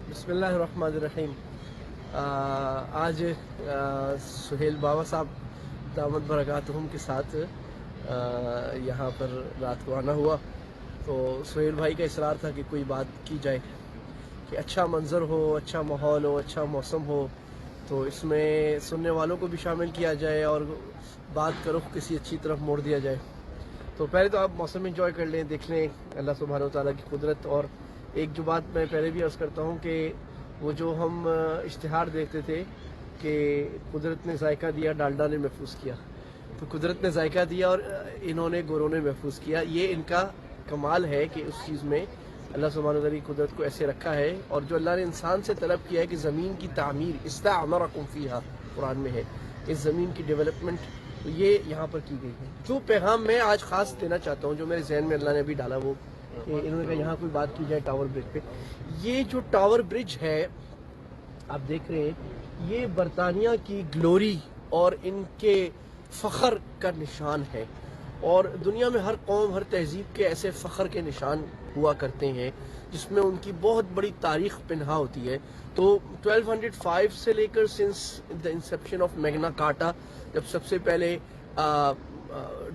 बिस्मिल्लाहिर्रहमानिर्रहीम। आज सुहेल बाबा साहब दामद बरकातहुम के साथ यहाँ पर रात को आना हुआ, तो सुहेल भाई का इसरार था कि कोई बात की जाए कि अच्छा मंज़र हो, अच्छा माहौल हो, अच्छा मौसम हो, तो इसमें सुनने वालों को भी शामिल किया जाए और बात का रुख किसी अच्छी तरफ मोड़ दिया जाए। तो पहले तो आप मौसम एंजॉय कर लें, देख लें अल्लाह सुब्हानहू व तआला की कुदरत। और एक जो बात मैं पहले भी अर्ज़ करता हूँ कि वो जो हम इश्तिहार देखते थे कि कुदरत ने जायका दिया, डालडा ने महफूज किया, तो कुदरत ने जायका दिया और इन्होंने गोरों ने महफूज किया। ये इनका कमाल है कि उस चीज़ में अल्लाह सुब्हानहू व तआला की कुदरत को ऐसे रखा है। और जो अल्लाह ने इंसान से तलब किया है कि ज़मीन की तामीर इस्तअमरकुम फ़ीहा, कुरान में है, इस ज़मीन की डेवलपमेंट, तो ये यहाँ पर की गई है। जो पैगाम मैं आज ख़ास देना चाहता हूँ, जो मेरे जहन में अल्लाह ने अभी डाला, वो इन्होंने कहा यहाँ कोई बात की जाए टावर ब्रिज पे। ये जो टावर ब्रिज है आप देख रहे हैं, ये बरतानिया की ग्लोरी और इनके फ़ख्र का निशान है। और दुनिया में हर कौम, हर तहजीब के ऐसे फ़ख्र के निशान हुआ करते हैं जिसमें उनकी बहुत बड़ी तारीख़ पिन्हा होती है। तो 1205 से लेकर since the Inception of Magna carta, जब सबसे पहले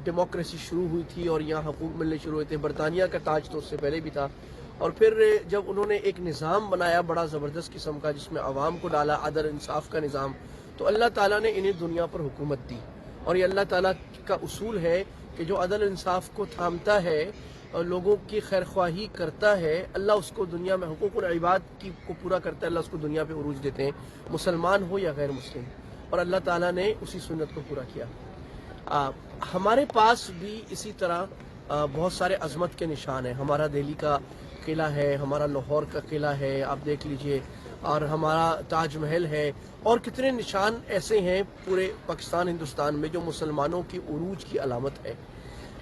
डेमोक्रेसी शुरू हुई थी और यहाँ हकूक़ मिलने शुरू हुए थे, बरतानिया का ताज तो उससे पहले भी था। और फिर जब उन्होंने एक निज़ाम बनाया बड़ा ज़बरदस्त किस्म का, जिसमें आवाम को डाला, अदल इंसाफ का निज़ाम, तो अल्लाह ताला ने इन्हें दुनिया पर हुकूमत दी। और ये अल्लाह ताला का उसूल है कि जो अदल इंसाफ को थामता है और लोगों की खैर ख्वाही करता है, अल्लाह उसको दुनिया में हुकूक़ुल इबाद को पूरा करता है, अल्लाह उसको दुनिया पे उरूज देते हैं, मुसलमान हो या गैर मुस्लिम। और अल्लाह ताला ने उसी सुन्नत को पूरा किया। हमारे पास भी इसी तरह बहुत सारे अज़मत के निशान हैं। हमारा दिल्ली का किला है, हमारा लाहौर का किला है, आप देख लीजिए, और हमारा ताज महल है, और कितने निशान ऐसे हैं पूरे पाकिस्तान हिंदुस्तान में जो मुसलमानों की उरूज की अलामत है।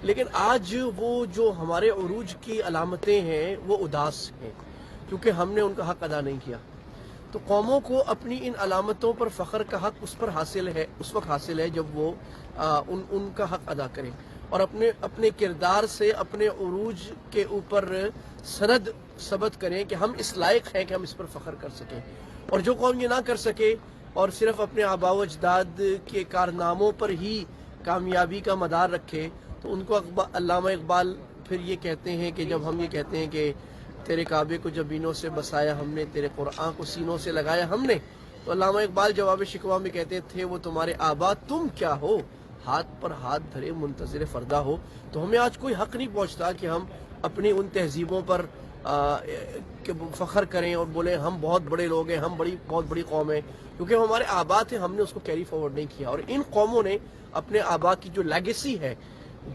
लेकिन आज वो जो हमारे उरूज की अलामतें हैं वो उदास हैं, क्योंकि हमने उनका हक़ अदा नहीं किया। तो कौमों को अपनी इन अलामतों पर फ़ख्र का हक़ उस पर हासिल है, उस वक्त हासिल है जब वो उनका हक़ अदा करें और अपने किरदार से अपने उरूज के ऊपर सनद सबत करें कि हम इस लायक हैं कि हम इस पर फ़ख्र कर सकें। और जो कौम ये ना कर सके और सिर्फ़ अपने आबा व अजदाद के कारनामों पर ही कामयाबी का मदार रखे, तो उनको अल्लामा इकबाल फिर ये कहते हैं कि जब हम ये कहते हैं कि तेरे काबे को जबीनों से बसाया हमने, तेरे कुरान को सीनों से लगाया हमने, तो अल्लामा इकबाल जवाब शिकवा में कहते थे वो तुम्हारे आबा तुम क्या हो, हाथ पर हाथ धरे मुंतज़िर फ़रदा हो। तो हमें आज कोई हक़ नहीं पहुँचता कि हम अपनी उन तहजीबों पर फ़ख्र करें और बोलें हम बहुत बड़े लोग हैं, हम बहुत बड़ी कौम है, क्योंकि हमारे आबा थे, हमने उसको कैरी फॉरवर्ड नहीं किया। और इन कौमों ने अपने आबा की जो लेगेसी है,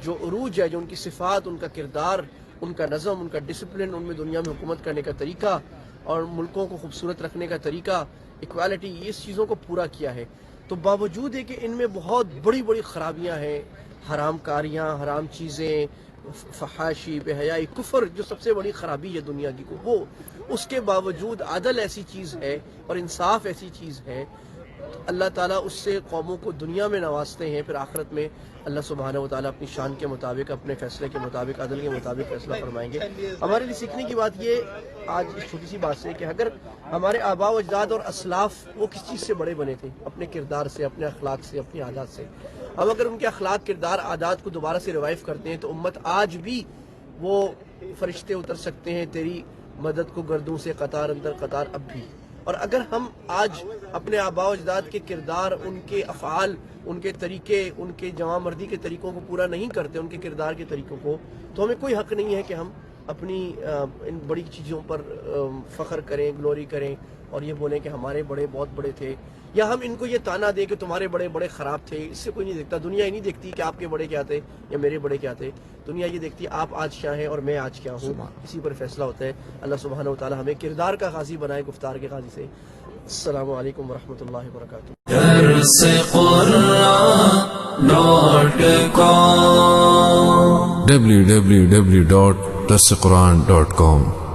जो उरूज है, जो उनकी सिफ़ात, उनका किरदार, उनका नज़म, उनका डिसिप्लिन, उनमें दुनिया में हुकूमत करने का तरीका और मुल्कों को खूबसूरत रखने का तरीका, इक्वालिटी, इस चीज़ों को पूरा किया है। तो बावजूद है कि इनमें बहुत बड़ी बड़ी ख़राबियाँ हैं, हराम कारियाँ, हराम चीज़ें, फहाशी, बेहयाई, कुफ्र, जो सबसे बड़ी ख़राबी है दुनिया की को, वो उसके बावजूद अदल ऐसी चीज़ है और इंसाफ ऐसी चीज़ है, तो अल्लाह ताला उससे कौमों को दुनिया में नवाजते हैं, फिर आखिरत में अल्लाह सुब्हानहू व तआला अपनी शान के मुताबिक, अपने फैसले के मुताबिक, अदल के मुताबिक फैसला फरमाएंगे। हमारे लिए सीखने की बात ये आज इस छोटी सी बात से कि अगर हमारे आबा व अजदाद और असलाफ वो किस चीज़ से बड़े बने थे, अपने किरदार से, अपने अखलाक से, अपनी आदत से, हम अगर उनके अखलाक, किरदार, आदत को दोबारा से रिवाइव करते हैं तो उम्मत आज भी वो फरिश्ते उतर सकते हैं तेरी मदद को गर्दों से कतार अंदर कतार अब भी। और अगर हम आज अपने आबा अजदाद के किरदार, उनके अफ़आल, उनके तरीके, उनके जवां मर्दी के तरीक़ों को पूरा नहीं करते, उनके किरदार के तरीक़ों को, तो हमें कोई हक़ नहीं है कि हम अपनी इन बड़ी चीज़ों पर फ़ख्र करें, ग्लोरी करें और ये बोलें कि हमारे बड़े बहुत बड़े थे, या हम इनको ये ताना दें कि तुम्हारे बड़े बड़े ख़राब थे। इससे कोई नहीं देखता, दुनिया ये नहीं देखती कि आपके बड़े क्या थे या मेरे बड़े क्या थे, दुनिया ये देखती है आप आज क्या हैं और मैं आज क्या हूँ, इसी पर फैसला होता है। अल्लाह सुब्हानहू व तआला हमें किरदार का गाज़ी बनाए, गुफ्तार के गाज़ी से। अस्सलामु अलैकुम वरहमतुल्लाहि वबरकातुहू। www.darsequran.com